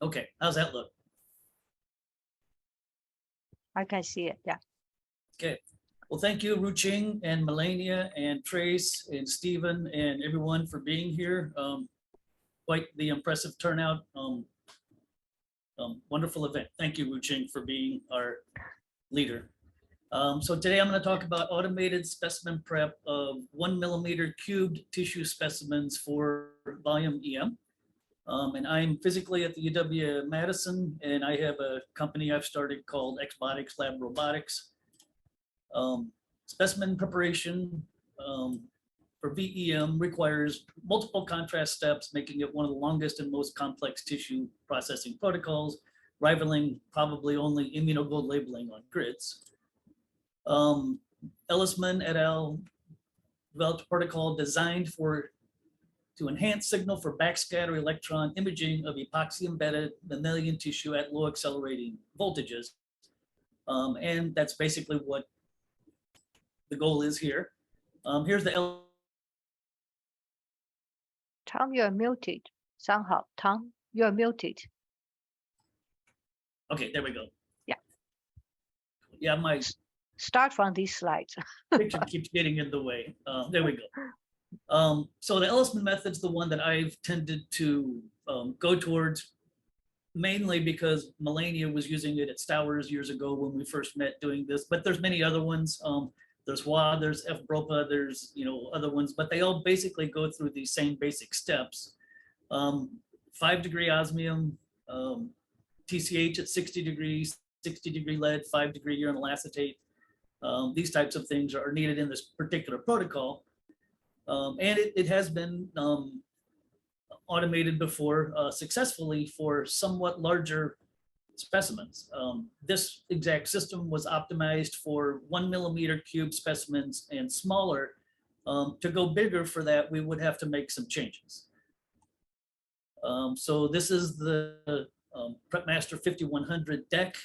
Okay, how's that look? I can see it, yeah. Okay, well, thank you, Ruching and Melania and Trace and Stephen and everyone for being here. Quite the impressive turnout. Wonderful event. Thank you, Ruching, for being our leader. So today I'm going to talk about automated specimen prep of 1 millimeter cubed tissue specimens for BioEM. And I'm physically at the UW-Madison, and I have a company I've started called Xbotics Lab Robotics. Specimen preparation for VEM requires multiple contrast steps, making it one of the longest and most complex tissue processing protocols, rivaling probably only immunogold labeling on grids. Ellisman et al. Developed a protocol designed to enhance signal for backscatter electron imaging of epoxy embedded mammalian tissue at low accelerating voltages. And that's basically what the goal is here. Here's the Tom, you're muted somehow. Tom, you're muted. Okay, there we go. Yeah. Yeah, my Start from these slides. picture keeps getting in the way. There we go. So the Ellisman method's the one that I've tended to go towards, mainly because Melania was using it at Stowers years ago when we first met doing this, but there's many other ones. There's WA, there's FBROPA, there's other ones, but they all basically go through these same basic steps. 5-degree osmium, TCH at 60 degrees, 60-degree lead, 5-degree uranyl acetate. These types of things are needed in this particular protocol. And it has been automated before successfully for somewhat larger specimens. This exact system was optimized for 1 millimeter cube specimens and smaller. To go bigger for that, we would have to make some changes. So this is the Prepmaster 5100 deck.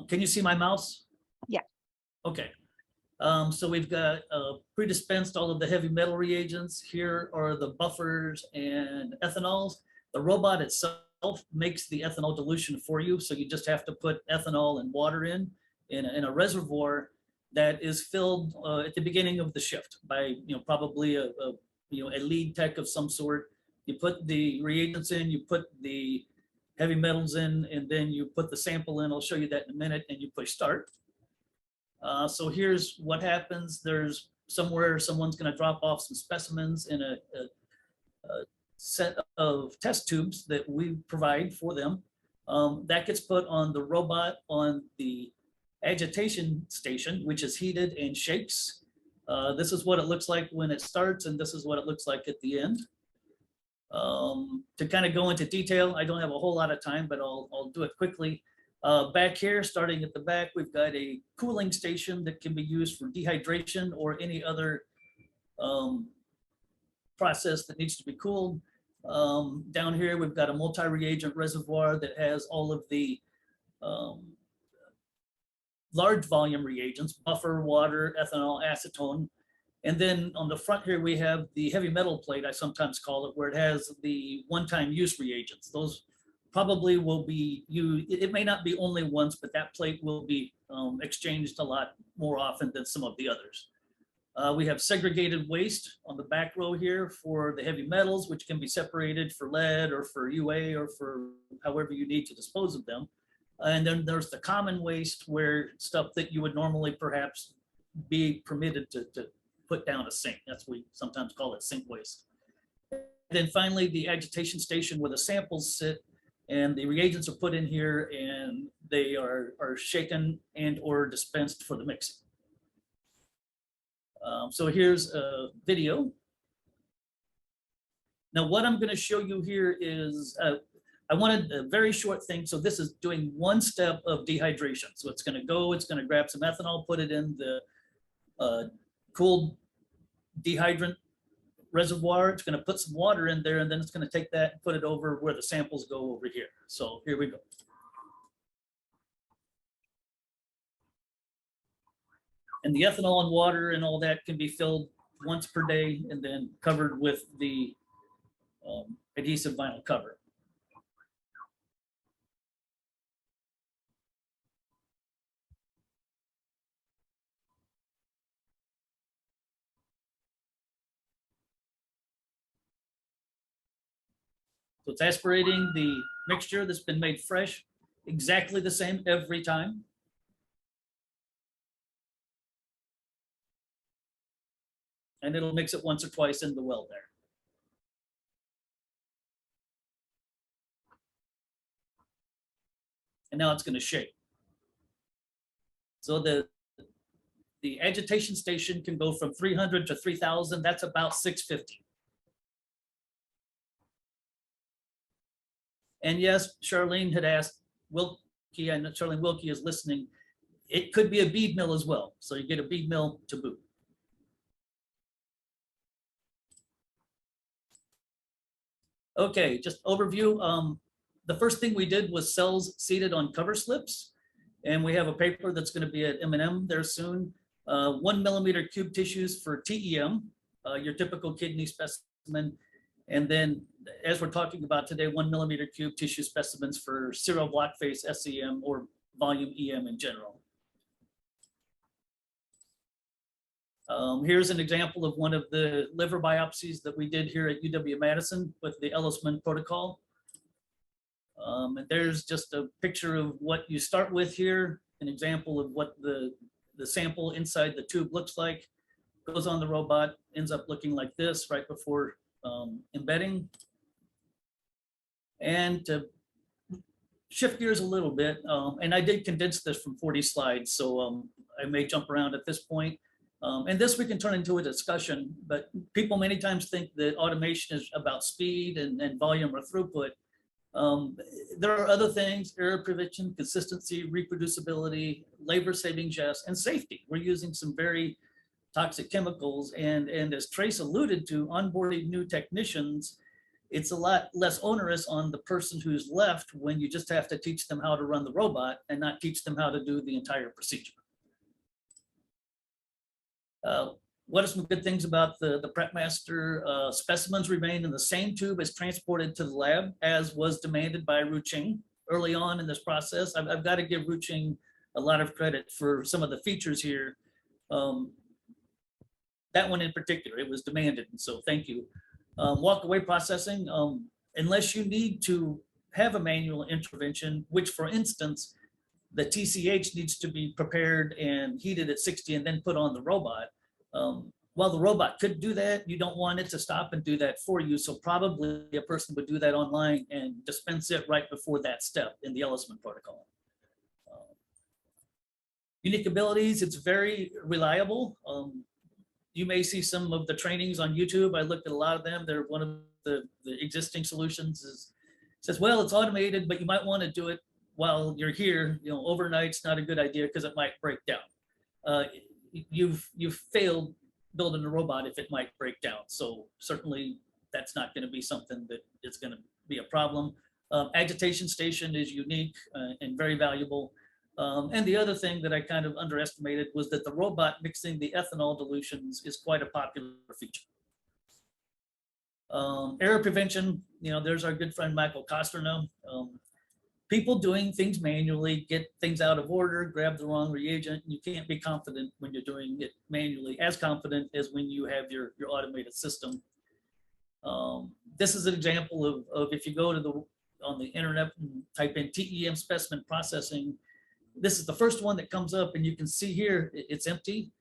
Can you see my mouse? Yeah. Okay. So we've got pre-dispensed all of the heavy metal reagents. Here are the buffers and ethanols. The robot itself makes the ethanol dilution for you. So you just have to put ethanol and water in a reservoir that is filled at the beginning of the shift by probably a lead tech of some sort. You put the reagents in, you put the heavy metals in, and then you put the sample in. I'll show you that in a minute, and you push start. So here's what happens. There's somewhere someone's going to drop off some specimens in a set of test tubes that we provide for them. That gets put on the robot on the agitation station, which is heated and shakes. This is what it looks like when it starts, and this is what it looks like at the end. To kind of go into detail, I don't have a whole lot of time, but I'll do it quickly. Back here, starting at the back, we've got a cooling station that can be used for dehydration or any other process that needs to be cooled. Down here, we've got a multi-reagent reservoir that has all of the large volume reagents, buffer, water, ethanol, acetone. And then on the front here, we have the heavy metal plate, I sometimes call it, where it has the one-time use reagents. Those probably will be used. It may not be only once, but that plate will be exchanged a lot more often than some of the others. We have segregated waste on the back row here for the heavy metals, which can be separated for lead or for UA or for however you need to dispose of them. And then there's the common waste, where stuff that you would normally perhaps be permitted to put down a sink. That's what we sometimes call it, sink waste. And then finally, the agitation station where the samples sit and the reagents are put in here, and they are shaken and or dispensed for the mixing. So here's a video. Now what I'm going to show you here is, I wanted a very short thing. So this is doing one step of dehydration. So it's going to grab some ethanol, put it in the cooled dehydrant reservoir. It's going to put some water in there, and then it's going to take that and put it over where the samples go over here. So here we go. And the ethanol and water and all that can be filled once per day and then covered with the adhesive vinyl cover. So it's aspirating the mixture that's been made fresh, exactly the same every time. And it'll mix it once or twice in the well there. And now it's going to shake. So the agitation station can go from 300 to 3,000. That's about 650. And yes, Charlene had asked Wilkie, I know Charlene Wilkie is listening. It could be a bead mill as well. So you get a bead mill to boot. Okay, just overview. The first thing we did was cells seated on cover slips. And we have a paper that's going to be at M&M there soon. 1 millimeter cube tissues for TEM, your typical kidney specimen. And then, as we're talking about today, 1 millimeter cube tissue specimens for serial block face SEM or volume EM in general. Here's an example of one of the liver biopsies that we did here at UW-Madison with the Ellisman protocol. And there's just a picture of what you start with here, an example of what the sample inside the tube looks like. Goes on the robot, ends up looking like this right before embedding. And to shift gears a little bit, and I did condense this from 40 slides, so I may jump around at this point. And this we can turn into a discussion, but people many times think that automation is about speed and volume or throughput. There are other things: error prevention, consistency, reproducibility, labor saving, yes, and safety. We're using some very toxic chemicals, and as Trace alluded to, onboarding new technicians, it's a lot less onerous on the person who's left when you just have to teach them how to run the robot and not teach them how to do the entire procedure. What are some good things about the Prepmaster? Specimens remain in the same tube as transported to the lab, as was demanded by Ruching early on in this process. I've got to give Ruching a lot of credit for some of the features here. That one in particular, it was demanded, and so thank you. Walk away processing, unless you need to have a manual intervention, which for instance, the TCH needs to be prepared and heated at 60 and then put on the robot. While the robot could do that, you don't want it to stop and do that for you. So probably a person would do that online and dispense it right before that step in the Ellisman protocol. Unique abilities, it's very reliable. You may see some of the trainings on YouTube. I looked at a lot of them. They're one of the existing solutions says, well, it's automated, but you might want to do it while you're here. You know, overnight's not a good idea because it might break down. You've failed building a robot if it might break down. So certainly that's not going to be something that is going to be a problem. Agitation station is unique and very valuable. And the other thing that I kind of underestimated was that the robot mixing the ethanol dilutions is quite a popular feature. Error prevention, you know, there's our good friend Michael Costerno. People doing things manually get things out of order, grab the wrong reagent. You can't be confident when you're doing it manually, as confident as when you have your automated system. This is an example of if you go to on the internet and type in TEM specimen processing, this is the first one that comes up, and you can see here it's empty.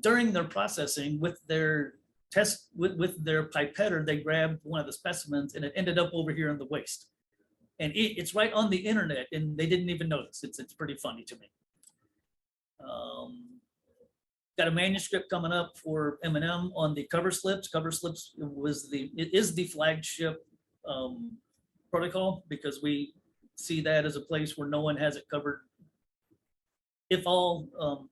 During their processing with their test, with their pipetter, they grabbed one of the specimens and it ended up over here in the waste. And it's right on the internet and they didn't even notice. It's pretty funny to me. Got a manuscript coming up for M&M on the cover slips. Cover slips is the flagship protocol because we see that as a place where no one has it covered. If all,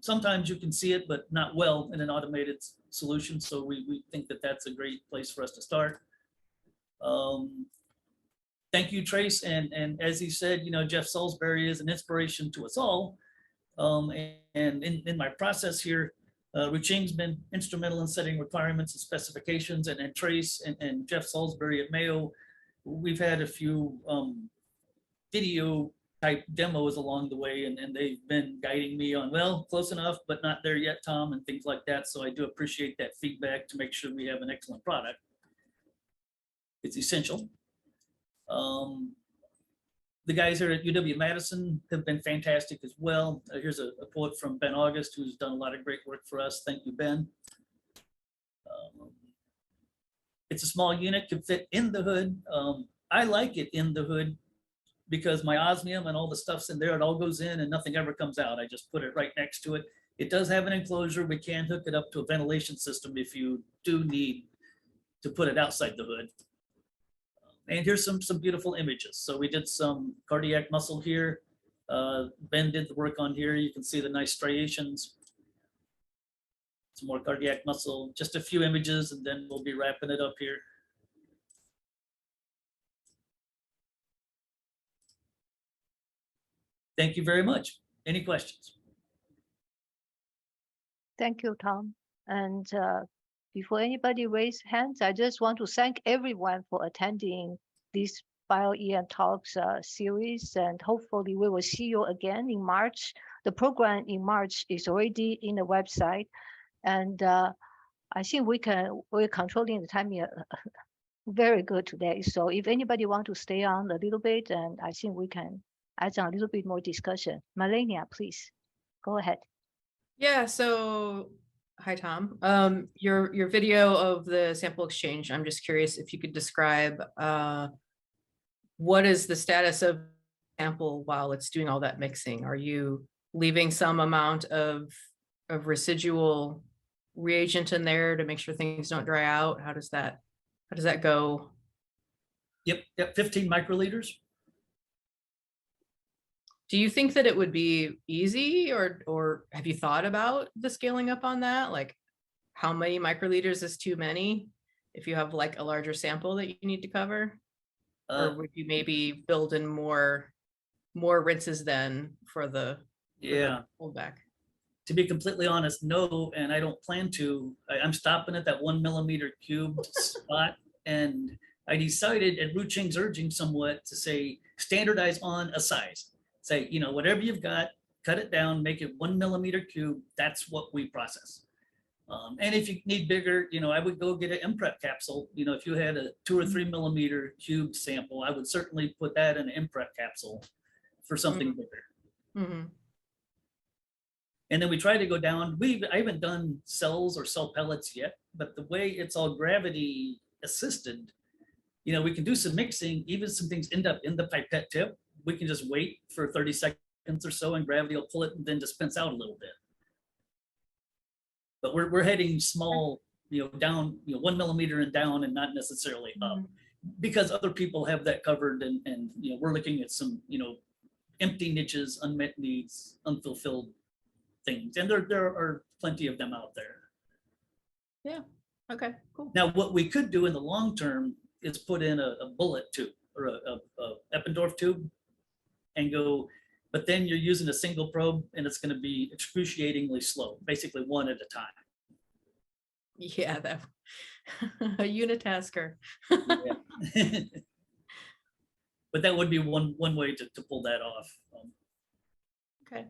sometimes you can see it, but not well in an automated solution. So we think that that's a great place for us to start. Thank you, Trace. And as he said, you know, Jeff Salisbury is an inspiration to us all. And in my process here, Ruching's been instrumental in setting requirements and specifications, and Trace and Jeff Salisbury at Mayo, we've had a few video type demos along the way, and they've been guiding me on, well, close enough, but not there yet, Tom, and things like that. So I do appreciate that feedback to make sure we have an excellent product. It's essential. The guys here at UW-Madison have been fantastic as well. Here's a quote from Ben August, who's done a lot of great work for us. Thank you, Ben. It's a small unit, could fit in the hood. I like it in the hood because my osmium and all the stuff's in there. It all goes in and nothing ever comes out. I just put it right next to it. It does have an enclosure. We can hook it up to a ventilation system if you do need to put it outside the hood. And here's some beautiful images. So we did some cardiac muscle here. Ben did the work on here. You can see the nice striations. Some more cardiac muscle, just a few images, and then we'll be wrapping it up here. Thank you very much. Any questions? Thank you, Tom. And before anybody raise hands, I just want to thank everyone for attending this BioEMTalks series, and hopefully we will see you again in March. The program in March is already in the website, and I think we're controlling the time here very good today. So if anybody want to stay on a little bit, and I think we can add on a little bit more discussion. Melania, please go ahead. Yeah, so hi, Tom. Your video of the sample exchange, I'm just curious if you could describe what is the status of sample while it's doing all that mixing? Are you leaving some amount of residual reagent in there to make sure things don't dry out? How does that go? Yep, 15 microliters. Do you think that it would be easy, or have you thought about the scaling up on that? Like, how many microliters is too many if you have like a larger sample that you need to cover? Or would you maybe build in more rinses then for the pullback? To be completely honest, no, and I don't plan to. I'm stopping at that 1 millimeter cubed spot, and I decided at Ru Ching's urging somewhat to say standardize on a size. Say, whatever you've got, cut it down, make it 1 millimeter cube. That's what we process. And if you need bigger, I would go get an MPrep capsule. If you had a 2 or 3 millimeter cube sample, I would certainly put that in an MPrep capsule for something bigger. Mm-hmm. And then we try to go down. I haven't done cells or cell pellets yet, but the way it's all gravity assisted, we can do some mixing. Even some things end up in the pipette tip. We can just wait for 30 seconds or so and gravity will pull it and then dispense out a little bit. But we're heading small, down, 1 millimeter and down, and not necessarily up, because other people have that covered, and we're looking at some, empty niches, unmet needs, unfulfilled things, and there are plenty of them out there. Yeah. Okay. Cool. Now, what we could do in the long term is put in a bullet tube or a Eppendorf tube, and go. But then you're using a single probe, and it's going to be excruciatingly slow, basically one at a time. Yeah, that a unitasker. Yeah. But that would be one way to pull that off. Okay.